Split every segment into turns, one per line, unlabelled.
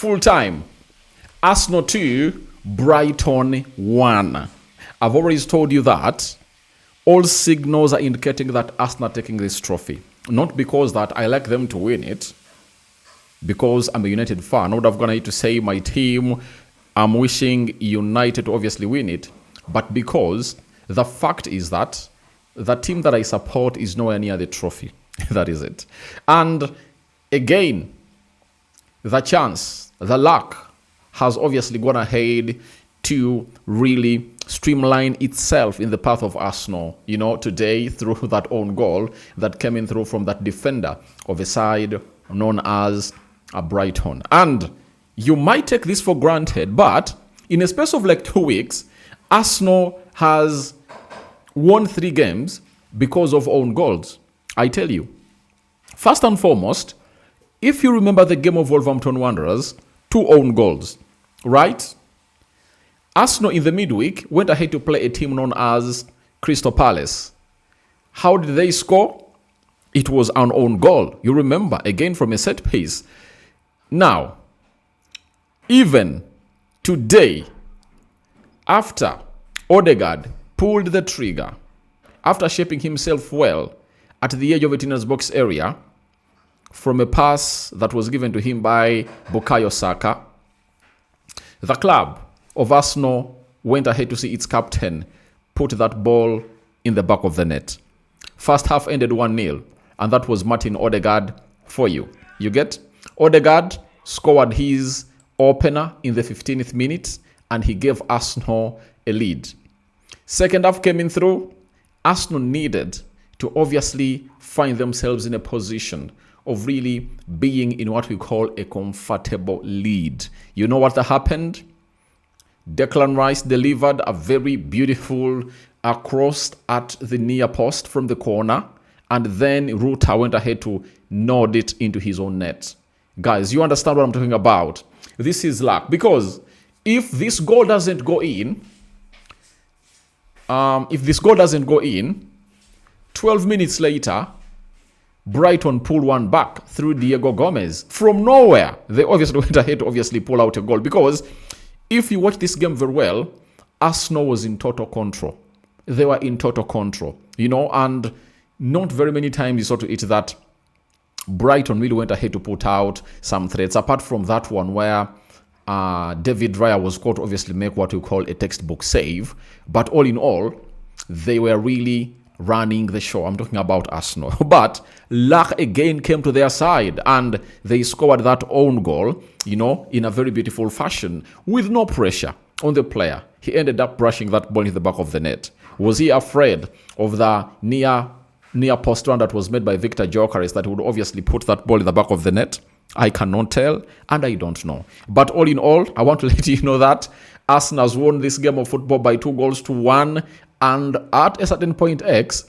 Full time. Arsenal 2, Brighton 1. I've already told you that all signals are indicating that Arsenal are taking this trophy. Not because that I like them to win it, because I'm a United fan. I would have gone ahead to say my team, I'm wishing United to obviously win it, but because the fact is that the team that I support is nowhere near the trophy. That is it. And again, the chance, the luck has obviously gone ahead to really streamline itself in the path of Arsenal, today through that own goal that came in through from that defender of a side known as Brighton. And you might take this for granted, but in a space of like 2 weeks, Arsenal has won 3 games because of own goals. I tell you, first and foremost, if you remember the game of Wolverhampton Wanderers, 2 own goals, right? Arsenal in the midweek went ahead to play a team known as Crystal Palace. How did they score? It was an own goal. You remember, again from a set piece. Now, even today, after Odegaard pulled the trigger, after shaping himself well at the edge of Etina's box area from a pass that was given to him by Bukayo Saka, the club of Arsenal went ahead to see its captain put that ball in the back of the net. First half ended 1-0, and that was Martin Odegaard for you. You get? Odegaard scored his opener in the 15th minute, and he gave Arsenal a lead. Second half came in through. Arsenal needed to obviously find themselves in a position of really being in what we call a comfortable lead. You know what happened? Declan Rice delivered a very beautiful cross at the near post from the corner, and then Ruta went ahead to nod it into his own net. Guys, you understand what I'm talking about? This is luck, because if this goal doesn't go in, 12 minutes later, Brighton pulled one back through Diego Gomez. From nowhere, they obviously went ahead to pull out a goal, because if you watch this game very well, Arsenal was in total control. They were in total control, and not very many times you saw to it that Brighton really went ahead to put out some threats, apart from that one where David Raya was caught to obviously make what we call a textbook save. But all in all, they were really running the show. I'm talking about Arsenal. But luck again came to their side, and they scored that own goal, in a very beautiful fashion with no pressure on the player. He ended up brushing that ball in the back of the net. Was he afraid of the near post run that was made by Victor Gyökeres that would obviously put that ball in the back of the net? I cannot tell, and I don't know. But all in all, I want to let you know that Arsenal has won this game of football by 2-1, and at a certain point X,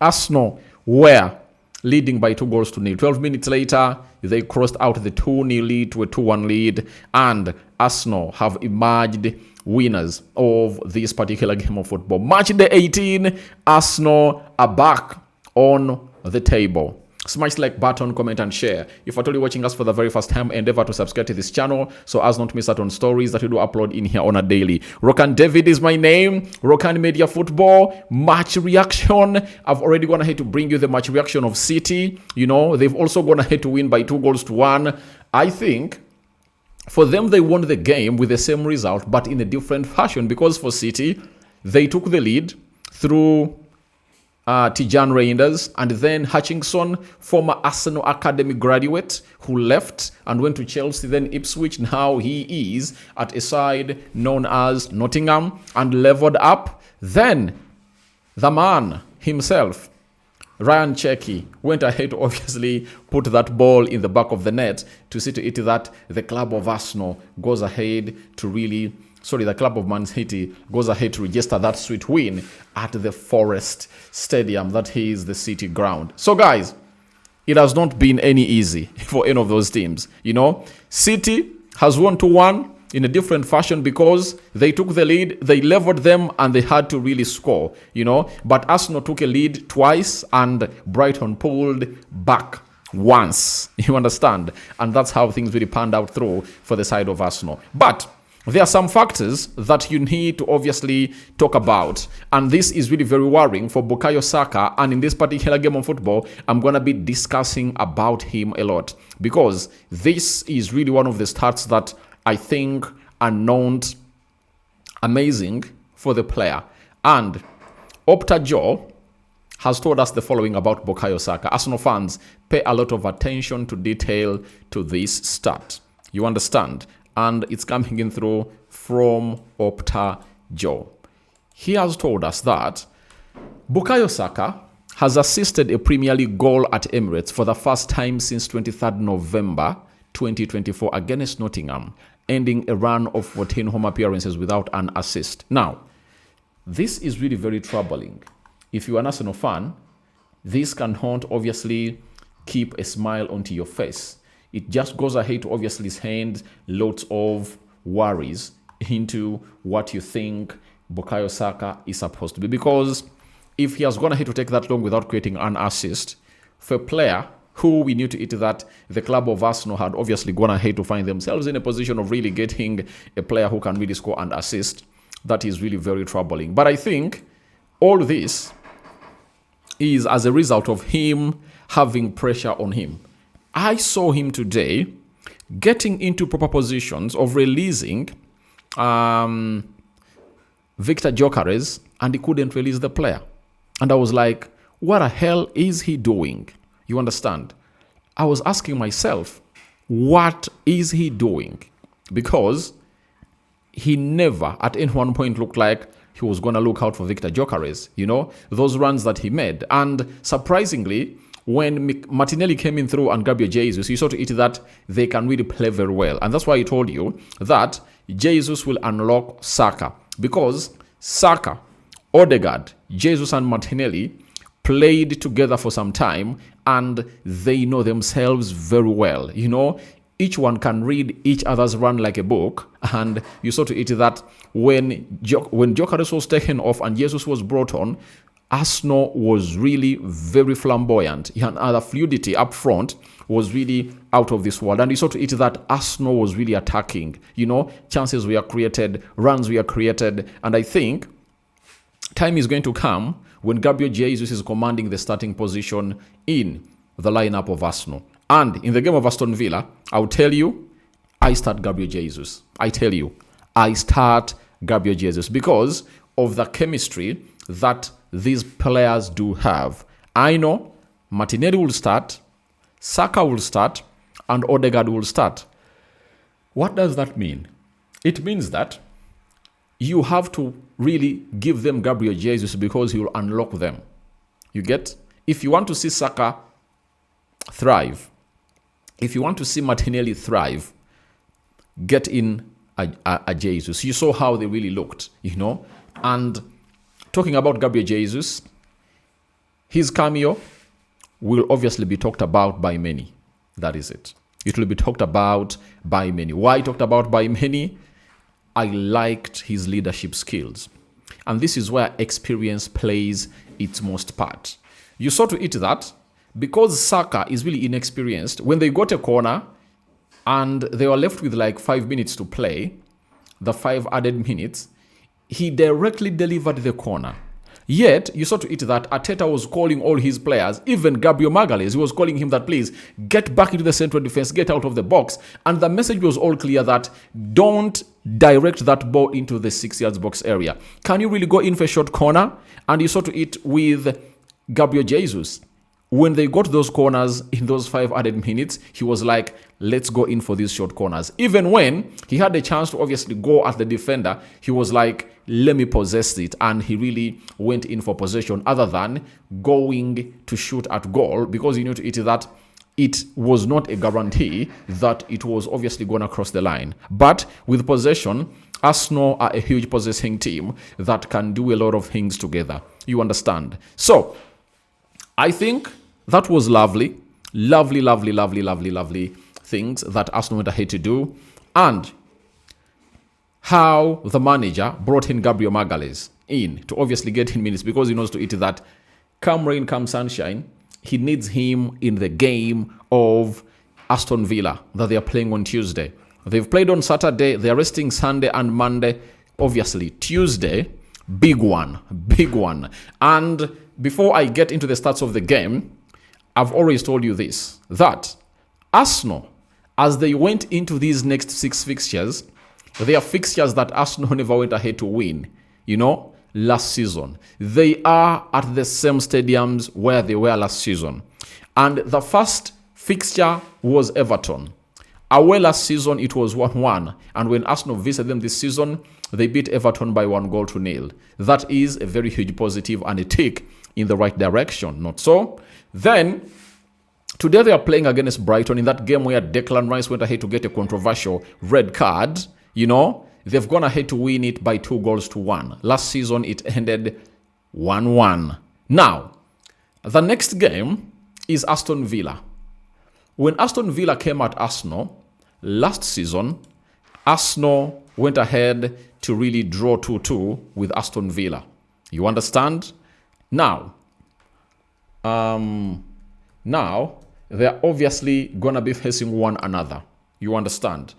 Arsenal were leading by 2-0. 12 minutes later, they crossed out the 2-0 lead to a 2-1 lead, and Arsenal have emerged winners of this particular game of football. Match day 18, Arsenal are back on the table. Smash the like button, comment and share. If you're watching us for the very first time, endeavor to subscribe to this channel so as not to miss out on stories that we do upload in here on a daily. Rokani David is my name. Rokani Media Football match reaction. I've already gone ahead to bring you the match reaction of City. They've also gone ahead to win by 2-1. I think for them, they won the game with the same result, but in a different fashion, because for City, they took the lead through Tijan Reinders, and then Hutchinson, former Arsenal Academy graduate who left and went to Chelsea, then Ipswich. Now he is at a side known as Nottingham and leveled up. Then the man himself, Ryan Cherki, went ahead to obviously put that ball in the back of the net to see to it that the club of Arsenal goes ahead to the club of Man City goes ahead to register that sweet win at the Forest Stadium. That is the City ground. So guys, it has not been any easy for any of those teams. City has won 2-1 in a different fashion because they took the lead, they leveled them, and they had to really score, But Arsenal took a lead twice, and Brighton pulled back once. You understand? And that's how things really panned out through for the side of Arsenal. But there are some factors that you need to obviously talk about. And this is really very worrying for Bukayo Saka. And in this particular game of football, I'm going to be discussing about him a lot. Because this is really one of the stats that I think are not amazing for the player. And Opta Joe has told us the following about Bukayo Saka. Arsenal fans, pay a lot of attention to detail to this stat. You understand? And it's coming in through from Opta Joe. He has told us that Bukayo Saka has assisted a Premier League goal at Emirates for the first time since 23rd November 2024 against Nottingham, ending a run of 14 home appearances without an assist. Now, this is really very troubling. If you're an Arsenal fan, this cannot obviously keep a smile onto your face. It just goes ahead to obviously send lots of worries into what you think Bukayo Saka is supposed to be. Because if he has gone ahead to take that long without creating an assist, for a player who we knew to it that the club of Arsenal had obviously gone ahead to find themselves in a position of really getting a player who can really score and assist, that is really very troubling. But I think all this is as a result of him having pressure on him. I saw him today getting into proper positions of releasing Victor Gyökeres, and he couldn't release the player. And I was like, what the hell is he doing? You understand? I was asking myself, what is he doing? Because he never at any one point looked like he was going to look out for Victor Gyökeres, you know, those runs that he made. And surprisingly, when Martinelli came in through and Gabriel Jesus, you saw to it that they can really play very well. And that's why I told you that Jesus will unlock Saka. Because Saka, Odegaard, Jesus and Martinelli played together for some time and they know themselves very well. You know, each one can read each other's run like a book. And you saw to it that when Gyökeres was taken off and Jesus was brought on, Arsenal was really very flamboyant. And the fluidity up front was really out of this world. And you saw to it that Arsenal was really attacking. You know, chances were created, runs were created. And I think time is going to come when Gabriel Jesus is commanding the starting position in the lineup of Arsenal. And in the game of Aston Villa, I'll tell you, I start Gabriel Jesus. I tell you, I start Gabriel Jesus because of the chemistry that these players do have. I know Martinelli will start, Saka will start, and Odegaard will start. What does that mean? It means that you have to really give them Gabriel Jesus because he will unlock them. You get? If you want to see Saka thrive, if you want to see Martinelli thrive, get in a Jesus. You saw how they really looked, you know? And talking about Gabriel Jesus, his cameo will obviously be talked about by many. That is it. It will be talked about by many. Why talked about by many? I liked his leadership skills. And this is where experience plays its most part. You saw to it that because Saka is really inexperienced, when they got a corner and they were left with like 5 minutes to play, the 5 added minutes, he directly delivered the corner. Yet, you saw to it that Arteta was calling all his players, even Gabriel Magalhaes, he was calling him that, please, get back into the central defense, get out of the box. And the message was all clear that don't direct that ball into the 6 yards box area. Can you really go in for a short corner? And you saw to it with Gabriel Jesus. When they got those corners in those 5 added minutes, he was like, let's go in for these short corners. Even when he had the chance to obviously go at the defender, he was like, let me possess it. And he really went in for possession other than going to shoot at goal, because he knew to it that it was not a guarantee that it was obviously going to cross the line. But with possession, Arsenal are a huge possessing team that can do a lot of things together. You understand? So, I think that was lovely things that Arsenal went ahead to do. And how the manager brought in Gabriel Magalhaes in to obviously get in minutes, because he knows to it that come rain, come sunshine, he needs him in the game of Aston Villa that they are playing on Tuesday. They've played on Saturday. They're resting Sunday and Monday. Obviously, Tuesday, big one, big one. And before I get into the stats of the game, I've always told you this, that Arsenal, as they went into these next 6 fixtures, they are fixtures that Arsenal never went ahead to win, last season. They are at the same stadiums where they were last season. And the first fixture was Everton. Away last season, it was 1-1. And when Arsenal visited them this season, they beat Everton by 1-0. That is a very huge positive and a tick in the right direction, not so? Then, today they are playing against Brighton in that game where Declan Rice went ahead to get a controversial red card. They've gone ahead to win it by 2-1. Last season, it ended 1-1. Now, the next game is Aston Villa. When Aston Villa came at Arsenal last season, Arsenal went ahead to really draw 2-2 with Aston Villa. You understand? Now, they're obviously going to be facing one another. You understand?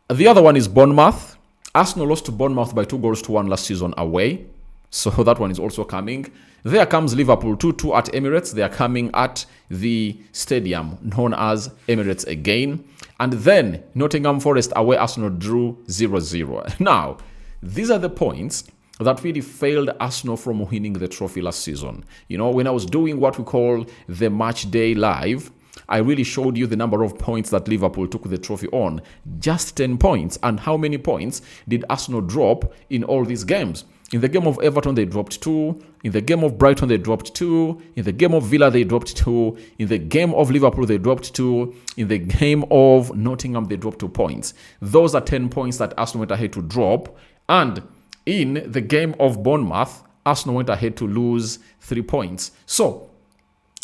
The other one is Bournemouth. Arsenal lost to Bournemouth by 2-1 last season away. So that one is also coming. There comes Liverpool 2-2 at Emirates. They are coming at the stadium known as Emirates again. And then Nottingham Forest away, Arsenal drew 0-0. Now, these are the points that really failed Arsenal from winning the trophy last season. When I was doing what we call the match day live, I really showed you the number of points that Liverpool took the trophy on. Just 10 points. And how many points did Arsenal drop in all these games? In the game of Everton, they dropped 2. In the game of Brighton, they dropped 2. In the game of Villa, they dropped 2. In the game of Liverpool, they dropped 2. In the game of Nottingham, they dropped 2 points. Those are 10 points that Arsenal went ahead to drop. And in the game of Bournemouth, Arsenal went ahead to lose 3 points. So,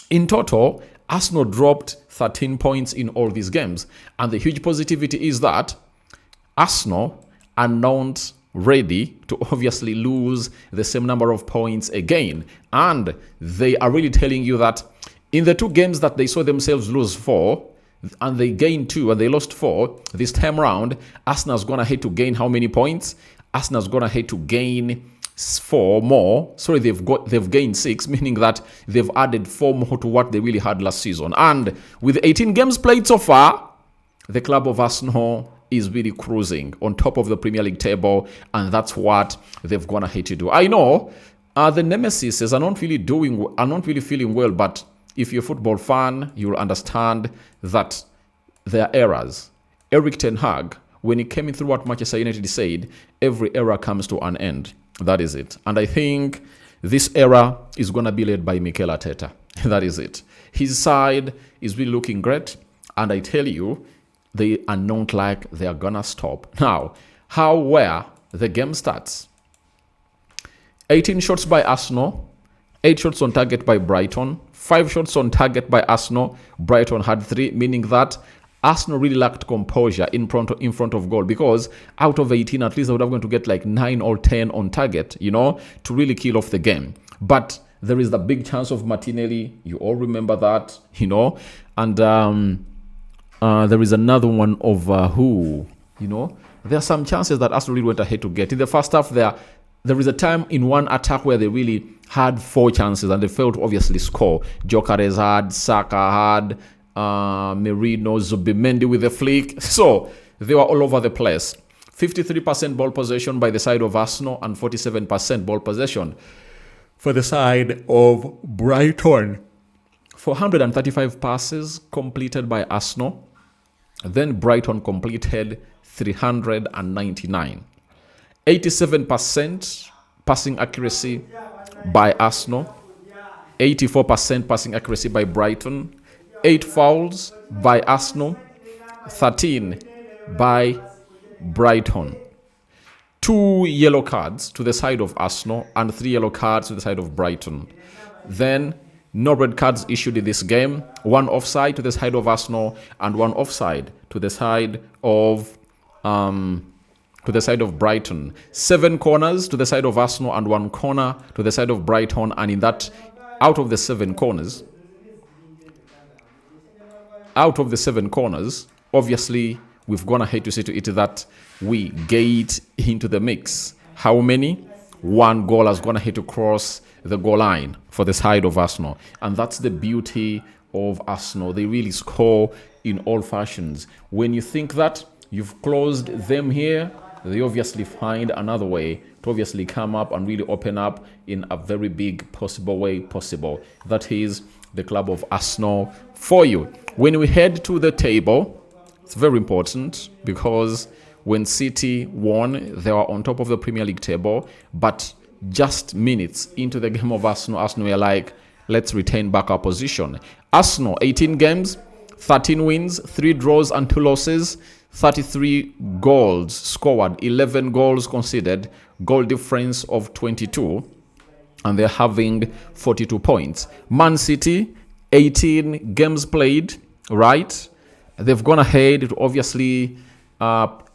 in total, Arsenal dropped 13 points in all these games. And the huge positivity is that Arsenal are not ready to obviously lose the same number of points again. And they are really telling you that in the 2 games that they saw themselves lose 4, and they gained 2 and they lost 4, this time round, Arsenal's gonna hate to gain how many points? Arsenal's gonna hate to gain 4 more. Sorry, they've gained 6, meaning that they've added 4 more to what they really had last season. And with 18 games played so far, the club of Arsenal is really cruising on top of the Premier League table, and that's what they've gone ahead to do. I know the nemesis are not really feeling well, but if you're a football fan, you'll understand that there are errors. Eric Ten Hag, when he came in through what Manchester United said, every era comes to an end. That is it. And I think this era is going to be led by Mikel Arteta. That is it. His side is really looking great, and I tell you, they are not like they are gonna stop. Now, where the game starts. 18 shots by Arsenal, 8 shots on target by Brighton, 5 shots on target by Arsenal. Brighton had 3, meaning that Arsenal really lacked composure in front of goal, because out of 18, at least they would have going to get like 9 or 10 on target, to really kill off the game. But there is the big chance of Martinelli. You all remember that, and there is another one of there are some chances that Arsenal really went ahead to get. In the first half, there is a time in one attack where they really had 4 chances and they failed to obviously score. Gyökeres had, Saka had, Merino, Zubimendi with a flick. So they were all over the place. 53% ball possession by the side of Arsenal and 47% ball possession for the side of Brighton. 435 passes completed by Arsenal. Then Brighton completed 399. 87% passing accuracy by Arsenal. 84% passing accuracy by Brighton. 8 fouls by Arsenal. 13 by Brighton. 2 yellow cards to the side of Arsenal and 3 yellow cards to the side of Brighton. Then no red cards issued in this game. 1 offside to the side of Arsenal and 1 offside to the side of Brighton. 7 corners to the side of Arsenal and 1 corner to the side of Brighton. And in that, out of the 7 corners, out of the 7 corners, obviously, we've gone ahead to see to it that we get into the mix. How many? 1 goal has gone ahead to cross the goal line for the side of Arsenal. And that's the beauty of Arsenal. They really score in all fashions. When you think that you've closed them here, they obviously find another way to obviously come up and really open up in a very big possible way possible. That is the club of Arsenal for you. When we head to the table, it's very important because when City won, they were on top of the Premier League table, but just minutes into the game of Arsenal were like, let's retain back our position. Arsenal, 18 games, 13 wins, 3 draws and 2 losses, 33 goals scored, 11 goals conceded, goal difference of 22, and they're having 42 points. Man City, 18 games played, right? They've gone ahead to obviously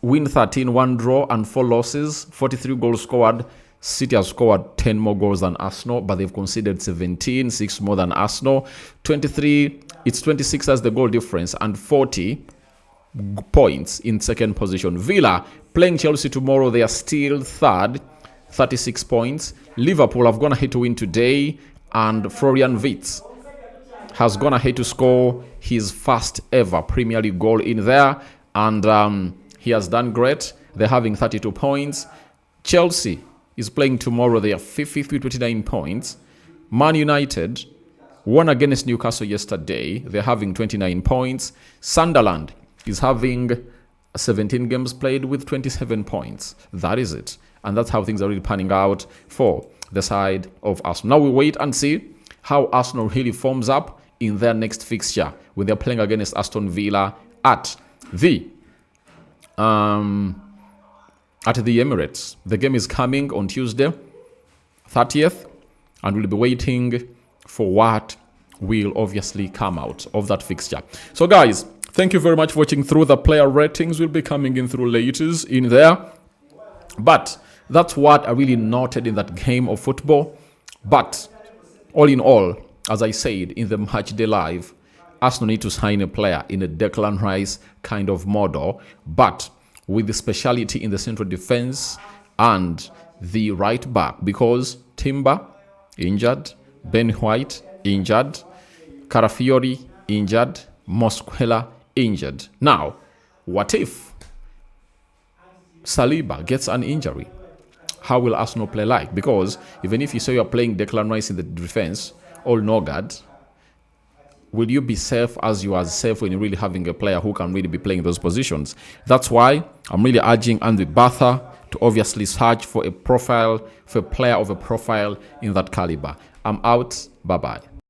win 13, 1 draw and 4 losses, 43 goals scored. City has scored 10 more goals than Arsenal, but they've conceded 17, 6 more than Arsenal. 23, it's 26 as the goal difference and 40 points in second position. Villa playing Chelsea tomorrow, they are still third, 36 points. Liverpool have gone ahead to win today, and Florian Wirtz has gone ahead to score his first ever Premier League goal in there, and he has done great. They're having 32 points. Chelsea is playing tomorrow. They are 50th with 29 points. Man United won against Newcastle yesterday. They're having 29 points. Sunderland is having 17 games played with 27 points. That is it. And that's how things are really panning out for the side of Arsenal. Now we wait and see how Arsenal really forms up in their next fixture when they're playing against Aston Villa at the Emirates. The game is coming on Tuesday, 30th, and we'll be waiting for what will obviously come out of that fixture. So guys, thank you very much for watching through. The player ratings will be coming in through latest in there. But that's what I really noted in that game of football. But all in all, as I said in the match day live, Arsenal need to sign a player in a Declan Rice kind of model, but with the speciality in the central defense and the right back, because Timber injured, Ben White injured, Carafiori injured, Mosquera injured. Now, what if Saliba gets an injury? How will Arsenal play like? Because even if you say you're playing Declan Rice in the defense or Odegaard, will you be safe as you are safe when you're really having a player who can really be playing those positions? That's why I'm really urging Andy Batha to obviously search for a profile, for a player of a profile in that caliber. I'm out. Bye-bye.